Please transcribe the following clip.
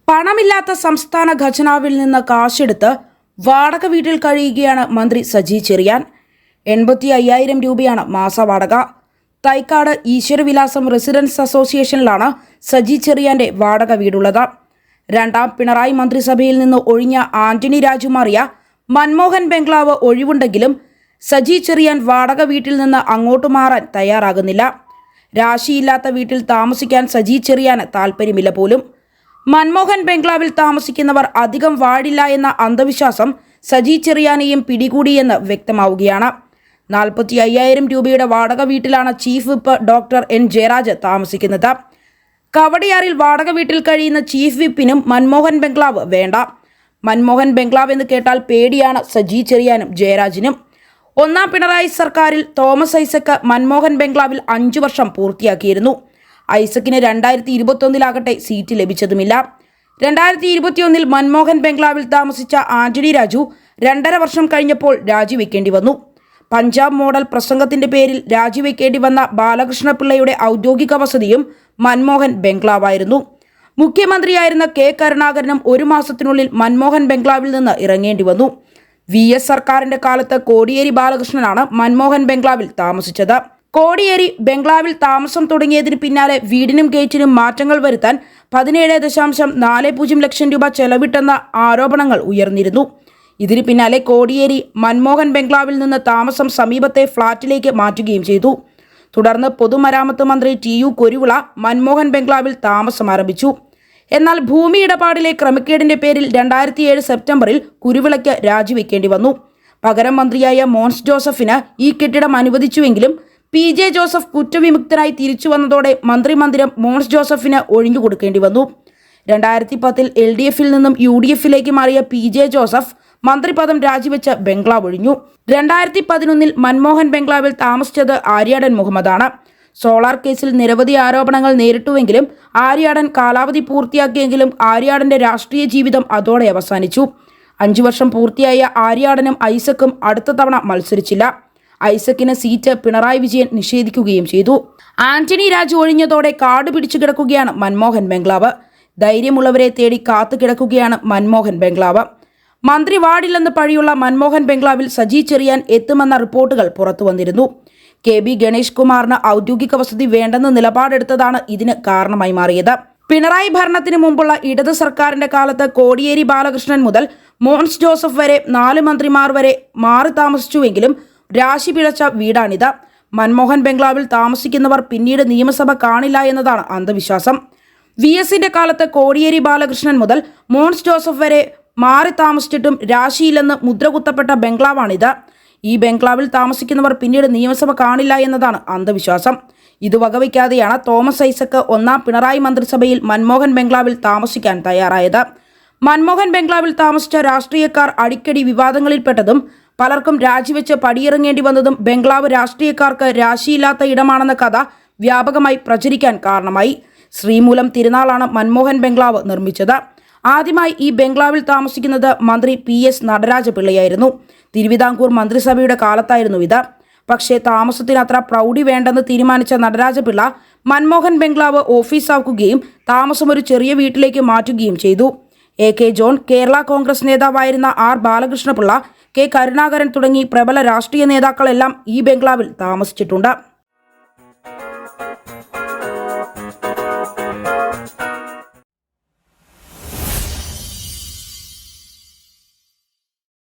പണമില്ലാത്ത സംസ്ഥാന ഖജനാവിൽ നിന്ന് കാശെടുത്ത് വാടക വീട്ടിൽ കഴിയുകയാണ് മന്ത്രി സജി ചെറിയാൻ. 85,000 രൂപയാണ് മാസവാടക. തൈക്കാട് ഈശ്വരവിലാസം റെസിഡൻസ് അസോസിയേഷനിലാണ് സജി ചെറിയാന്റെ വാടക വീടുള്ളത്. രണ്ടാം പിണറായി മന്ത്രിസഭയിൽ നിന്ന് ഒഴിഞ്ഞ ആന്റണി രാജു മാറിയ മൻമോഹൻ ബംഗ്ലാവ് ഒഴിവുണ്ടെങ്കിലും സജി ചെറിയാൻ വാടക വീട്ടിൽ നിന്ന് അങ്ങോട്ട് മാറാൻ തയ്യാറാകുന്നില്ല. രാശിയില്ലാത്ത വീട്ടിൽ താമസിക്കാൻ സജി ചെറിയാന് താല്പര്യമില്ല പോലും. മൻമോഹൻ ബംഗ്ലാവിൽ താമസിക്കുന്നവർ അധികം വാഴില്ല എന്ന അന്ധവിശ്വാസം സജി ചെറിയാനെയും പിടികൂടിയെന്ന് വ്യക്തമാവുകയാണ്. 45,000 രൂപയുടെ വാടക വീട്ടിലാണ് chief whip doctor N Jayaraj താമസിക്കുന്നത്. കവടിയാറിൽ വാടക വീട്ടിൽ കഴിയുന്ന ചീഫ് വിപ്പിനും മൻമോഹൻ ബംഗ്ലാവ് വേണ്ട. മൻമോഹൻ ബംഗ്ലാവ് എന്ന് കേട്ടാൽ പേടിയാണ് സജി ചെറിയാനും ജയരാജിനും. ഒന്നാം പിണറായി സർക്കാരിൽ തോമസ് ഐസക് മൻമോഹൻ ബംഗ്ലാവിൽ 5 വർഷം പൂർത്തിയാക്കിയിരുന്നു. ഐസക്കിന് 2021 സീറ്റ് ലഭിച്ചതുമില്ല. 2021 മൻമോഹൻ ബംഗ്ലാവിൽ താമസിച്ച ആന്റണി രാജു 2.5 വർഷം കഴിഞ്ഞപ്പോൾ രാജിവെക്കേണ്ടി വന്നു. പഞ്ചാബ് മോഡൽ പ്രസംഗത്തിന്റെ പേരിൽ രാജിവെക്കേണ്ടി വന്ന ബാലകൃഷ്ണപിള്ളയുടെ ഔദ്യോഗിക വസതിയും മൻമോഹൻ ബംഗ്ലാവായിരുന്നു. മുഖ്യമന്ത്രിയായിരുന്ന കെ കരുണാകരനും 1 മാസത്തിനുള്ളിൽ മൻമോഹൻ ബംഗ്ലാവിൽ നിന്ന് ഇറങ്ങേണ്ടി വന്നു. VS സർക്കാരിന്റെ കാലത്ത് കോടിയേരി ബാലകൃഷ്ണനാണ് മൻമോഹൻ ബംഗ്ലാവിൽ താമസിച്ചത്. കോടിയേരി ബംഗ്ലാവിൽ താമസം തുടങ്ങിയതിന് പിന്നാലെ വീടിനും ഗേറ്റിനും മാറ്റങ്ങൾ വരുത്താൻ 17.40 ലക്ഷം രൂപ ചെലവിട്ടെന്ന ആരോപണങ്ങൾ ഉയർന്നിരുന്നു. ഇതിന് പിന്നാലെ കോടിയേരി മൻമോഹൻ ബംഗ്ലാവിൽ നിന്ന് താമസം സമീപത്തെ ഫ്ളാറ്റിലേക്ക് മാറ്റുകയും ചെയ്തു. തുടർന്ന് പൊതുമരാമത്ത് മന്ത്രി TU കുരുവിള മൻമോഹൻ ബംഗ്ലാവിൽ താമസം ആരംഭിച്ചു. എന്നാൽ ഭൂമി ഇടപാടിലെ ക്രമക്കേടിന്റെ പേരിൽ 2007 സെപ്റ്റംബറിൽ കുരുവിളയ്ക്ക് രാജിവെക്കേണ്ടി വന്നു. പകരം മന്ത്രിയായ മോൻസ് ജോസഫിന് ഈ കെട്ടിടം അനുവദിച്ചുവെങ്കിലും PJ ജോസഫ് കുറ്റവിമുക്തനായി തിരിച്ചു വന്നതോടെ മന്ത്രിമന്ദിരം മോൻസ് ജോസഫിന് ഒഴിഞ്ഞുകൊടുക്കേണ്ടി വന്നു. 2010 LDFിൽ നിന്നും UDFിലേക്ക് മാറിയ PJ ജോസഫ് മന്ത്രിപദം രാജിവെച്ച് ബംഗ്ലാവ് ഒഴിഞ്ഞു. 2011 മൻമോഹൻ ബംഗ്ലാവിൽ താമസിച്ചത് ആര്യാടൻ മുഹമ്മദാണ്. സോളാർ കേസിൽ നിരവധി ആരോപണങ്ങൾ നേരിട്ടുവെങ്കിലും ആര്യാടൻ കാലാവധി പൂർത്തിയാക്കിയെങ്കിലും ആര്യാടന്റെ രാഷ്ട്രീയ ജീവിതം അതോടെ അവസാനിച്ചു. 5 വർഷം പൂർത്തിയായ ആര്യാടനും ഐസക്കും അടുത്ത തവണ മത്സരിച്ചില്ല. ഐസക്കിന് സീറ്റ് പിണറായി വിജയൻ നിഷേധിക്കുകയും ചെയ്തു. ആന്റണി രാജു ഒഴിഞ്ഞതോടെ കാട് പിടിച്ചു കിടക്കുകയാണ് മൻമോഹൻ ബംഗ്ലാവ്. ധൈര്യമുള്ളവരെ തേടി കാത്തു കിടക്കുകയാണ് മൻമോഹൻ ബംഗ്ലാവ്. മന്ത്രി വാർഡില്ലെന്ന് പഴിയുള്ള മൻമോഹൻ ബംഗ്ലാവിൽ സജി ചെറിയാൻ എത്തുമെന്ന റിപ്പോർട്ടുകൾ പുറത്തു വന്നിരുന്നു. KB ഗണേഷ് കുമാറിന് ഔദ്യോഗിക വസതി വേണ്ടെന്ന് നിലപാടെടുത്തതാണ് ഇതിന് കാരണമായി മാറിയത്. പിണറായി ഭരണത്തിന് മുമ്പുള്ള ഇടത് സർക്കാരിന്റെ കാലത്ത് കോടിയേരി ബാലകൃഷ്ണൻ മുതൽ മോൻസ് ജോസഫ് വരെ 4 മന്ത്രിമാർ വരെ മാറി താമസിച്ചുവെങ്കിലും രാശി പിഴച്ച വീടാണിത്. മൻമോഹൻ ബംഗ്ലാവിൽ താമസിക്കുന്നവർ പിന്നീട് നിയമസഭ കാണില്ല എന്നതാണ് അന്ധവിശ്വാസം. VSന്റെ കാലത്ത് കോടിയേരി ബാലകൃഷ്ണൻ മുതൽ മോൻസ് ജോസഫ് വരെ മാറി താമസിച്ചിട്ടും രാശിയില്ലെന്ന് മുദ്രകുത്തപ്പെട്ട ബംഗ്ലാവാണിത്. ഈ ബംഗ്ലാവിൽ താമസിക്കുന്നവർ പിന്നീട് നിയമസഭ കാണില്ല എന്നതാണ് അന്ധവിശ്വാസം. ഇത് വകവയ്ക്കാതെയാണ് തോമസ് ഐസക് ഒന്നാം പിണറായി മന്ത്രിസഭയിൽ മൻമോഹൻ ബംഗ്ലാവിൽ താമസിക്കാൻ തയ്യാറായത്. മൻമോഹൻ ബംഗ്ലാവിൽ താമസിച്ച രാഷ്ട്രീയക്കാർ അടിക്കടി വിവാദങ്ങളിൽപ്പെട്ടതും പലർക്കും രാജിവെച്ച് പടിയിറങ്ങേണ്ടി വന്നതും ബംഗ്ലാവ് രാഷ്ട്രീയക്കാർക്ക് രാശിയില്ലാത്ത ഇടമാണെന്ന കഥ വ്യാപകമായി പ്രചരിക്കാൻ കാരണമായി. ശ്രീമൂലം തിരുനാളാണ് മൻമോഹൻ ബംഗ്ലാവ് നിർമ്മിച്ചത്. ആദ്യമായി ഈ ബംഗ്ലാവിൽ താമസിക്കുന്നത് മന്ത്രി PS നടരാജപിള്ളയായിരുന്നു. തിരുവിതാംകൂർ മന്ത്രിസഭയുടെ കാലത്തായിരുന്നു ഇത്. പക്ഷേ താമസത്തിന് അത്ര പ്രൗഢി വേണ്ടെന്ന് തീരുമാനിച്ച നടരാജപിള്ള മൻമോഹൻ ബംഗ്ലാവ് ഓഫീസാക്കുകയും താമസം ഒരു ചെറിയ വീട്ടിലേക്ക് മാറ്റുകയും ചെയ്തു. AK ജോൺ, കേരള കോൺഗ്രസ് നേതാവായിരുന്ന R ബാലകൃഷ്ണപിള്ള, K കരുണാകരൻ തുടങ്ങി പ്രബല രാഷ്ട്രീയ നേതാക്കളെല്ലാം ഈ ബംഗ്ലാവിൽ താമസിച്ചിട്ടുണ്ട്.